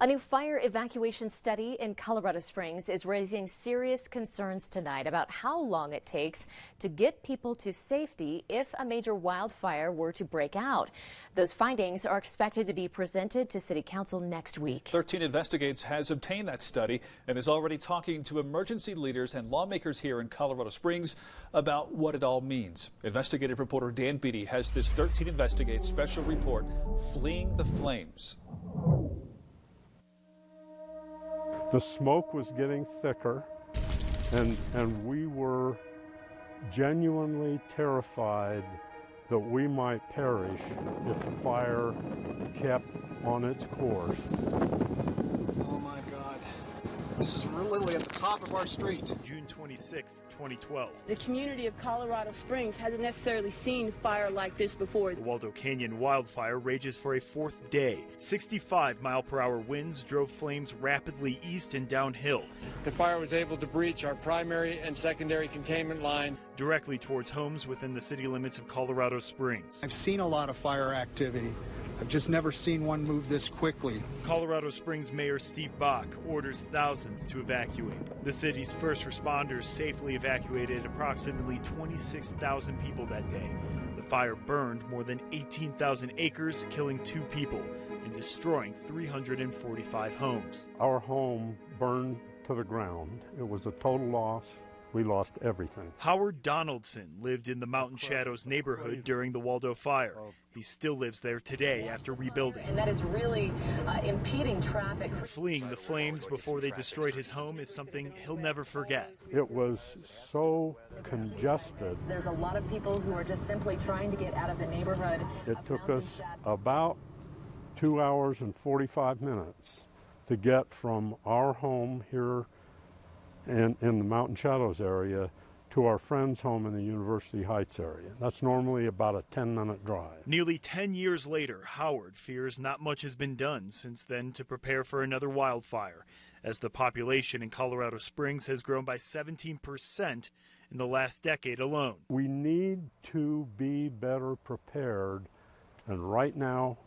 A new fire evacuation study in Colorado Springs is raising serious concerns tonight about how long it takes to get people to safety if a major wildfire were to break out. Those findings are expected to be presented to City Council next week. 13 Investigates has obtained that study and is already talking to emergency leaders and lawmakers here in Colorado Springs about what it all means. Investigative reporter Dan Beatty has this 13 Investigates special report, Fleeing the Flames. The smoke was getting thicker, and we were genuinely terrified that we might perish if the fire kept on its course. Oh my God. This is literally at the top of our street. June 26, 2012. The community of Colorado Springs hasn't necessarily seen fire like this before. The Waldo Canyon wildfire rages for a fourth day. 65-mile-per-hour winds drove flames rapidly east and downhill. The fire was able to breach our primary and secondary containment line directly towards homes within the city limits of Colorado Springs. I've seen a lot of fire activity. I've just never seen one move this quickly. Colorado Springs Mayor Steve Bach orders thousands to evacuate. The city's first responders safely evacuated approximately 26,000 people that day. The fire burned more than 18,000 acres, killing 2 people and destroying 345 homes. Our home burned to the ground. It was a total loss. We lost everything. Howard Donaldson lived in the Mountain Shadows neighborhood during the Waldo fire. He still lives there today after rebuilding. And that is really impeding traffic. Fleeing the flames before they destroyed his home is something he'll never forget. It was so congested. There's a lot of people who are just simply trying to get out of the neighborhood. It took us about 2 hours and 45 minutes to get from our home here and in the Mountain Shadows area to our friend's home in the University Heights area. That's normally about a 10-minute drive. Nearly 10 years later, Howard fears not much has been done since then to prepare for another wildfire, as the population in Colorado Springs has grown by 17% in the last decade alone. We need to be better prepared, and right now,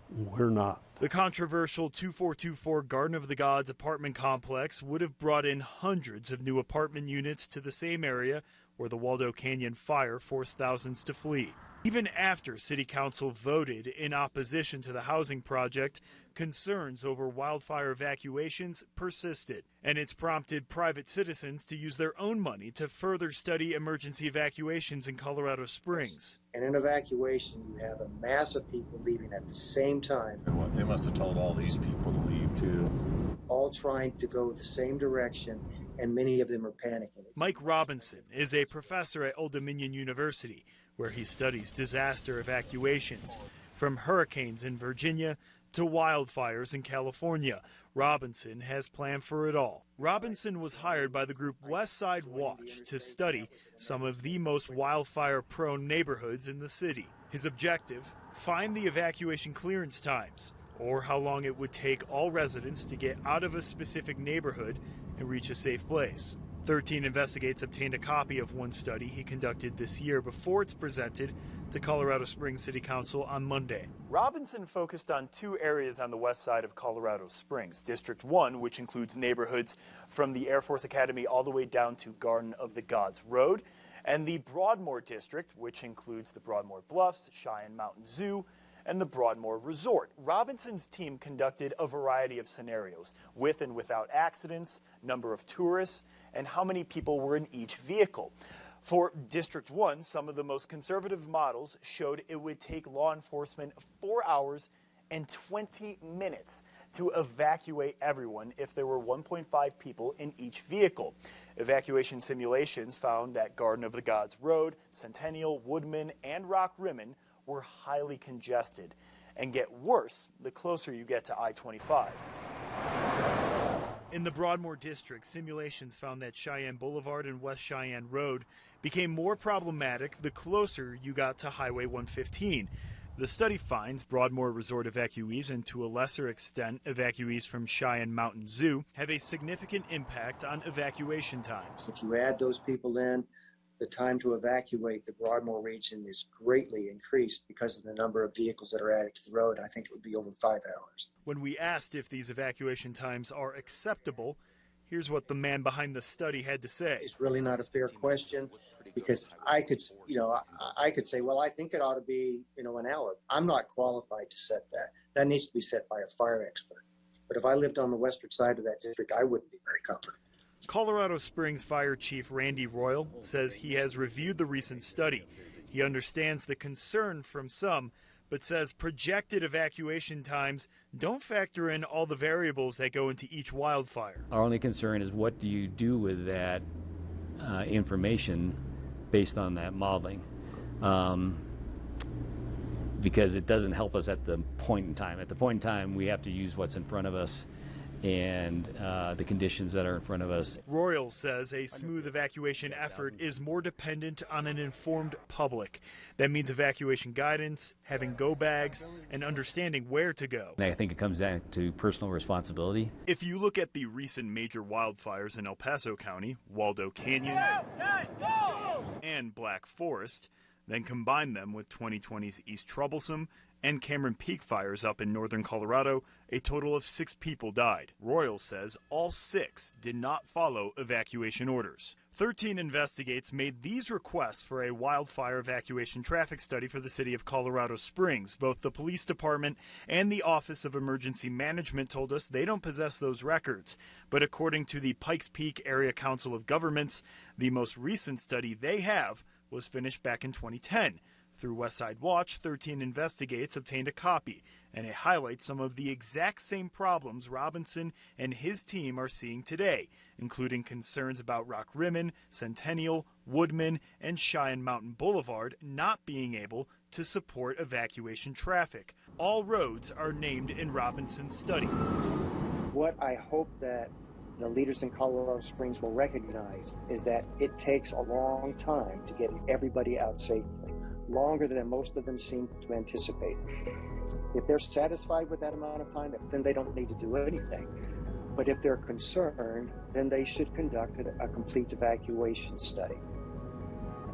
we're not. The controversial 2424 Garden of the Gods apartment complex would have brought in hundreds of new apartment units to the same area where the Waldo Canyon fire forced thousands to flee. Even after City Council voted in opposition to the housing project, concerns over wildfire evacuations persisted, and it's prompted private citizens to use their own money to further study emergency evacuations in Colorado Springs. In an evacuation, you have a mass of people leaving at the same time. They must have told all these people to leave too. All trying to go the same direction, and many of them are panicking. Mike Robinson is a professor at Old Dominion University, where he studies disaster evacuations, from hurricanes in Virginia to wildfires in California. Robinson has planned for it all. Robinson was hired by the group West Side Watch to study some of the most wildfire-prone neighborhoods in the city. His objective, find the evacuation clearance times, or how long it would take all residents to get out of a specific neighborhood and reach a safe place. 13 Investigates obtained a copy of one study he conducted this year before it's presented to Colorado Springs City Council on Monday. Robinson focused on 2 areas on the west side of Colorado Springs. District 1, which includes neighborhoods from the Air Force Academy all the way down to Garden of the Gods Road, and the Broadmoor District, which includes the Broadmoor Bluffs, Cheyenne Mountain Zoo, and the Broadmoor Resort. Robinson's team conducted a variety of scenarios, with and without accidents, number of tourists, and how many people were in each vehicle. For District 1, some of the most conservative models showed it would take law enforcement 4 hours and 20 minutes to evacuate everyone if there were 1.5 people in each vehicle. Evacuation simulations found that Garden of the Gods Road, Centennial, Woodman, and Rock Rimmon were highly congested and get worse the closer you get to I-25. In the Broadmoor District, simulations found that Cheyenne Boulevard and West Cheyenne Road became more problematic the closer you got to Highway 115. The study finds Broadmoor Resort evacuees, and to a lesser extent evacuees from Cheyenne Mountain Zoo, have a significant impact on evacuation times. If you add those people in, the time to evacuate the Broadmoor region is greatly increased because of the number of vehicles that are added to the road. I think it would be over 5 hours. When we asked if these evacuation times are acceptable, here's what the man behind the study had to say. It's really not a fair question because I could say, well, I think it ought to be, an hour. I'm not qualified to set that. That needs to be set by a fire expert. But if I lived on the western side of that district, I wouldn't be very comfortable. Colorado Springs Fire Chief Randy Royal says he has reviewed the recent study. He understands the concern from some, but says projected evacuation times don't factor in all the variables that go into each wildfire. Our only concern is what do you do with that information based on that modeling? Because it doesn't help us at the point in time. At the point in time, we have to use what's in front of us and the conditions that are in front of us. Royal says a smooth evacuation effort is more dependent on an informed public. That means evacuation guidance, having go bags, and understanding where to go. And I think it comes down to personal responsibility. If you look at the recent major wildfires in El Paso County, Waldo Canyon and Black Forest, then combine them with 2020's East Troublesome and Cameron Peak fires up in northern Colorado, a total of 6 people died. Royal says all 6 did not follow evacuation orders. 13 Investigates made these requests for a wildfire evacuation traffic study for the city of Colorado Springs. Both the police department and the Office of Emergency Management told us they don't possess those records. But according to the Pikes Peak Area Council of Governments, the most recent study they have was finished back in 2010. Through Westside Watch, 13 Investigates obtained a copy, and it highlights some of the exact same problems Robinson and his team are seeing today, including concerns about Rock Rimmon, Centennial, Woodman, and Cheyenne Mountain Boulevard not being able to support evacuation traffic. All roads are named in Robinson's study. What I hope that the leaders in Colorado Springs will recognize is that it takes a long time to get everybody out safely, longer than most of them seem to anticipate. If they're satisfied with that amount of time, then they don't need to do anything. But if they're concerned, then they should conduct a complete evacuation study.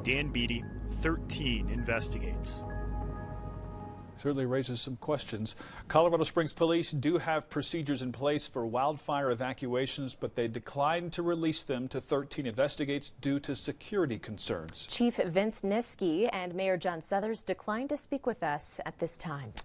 Dan Beatty, 13 Investigates. Certainly raises some questions. Colorado Springs police do have procedures in place for wildfire evacuations, but they declined to release them to 13 Investigates due to security concerns. Chief Vince Niski and Mayor John Suthers declined to speak with us at this time.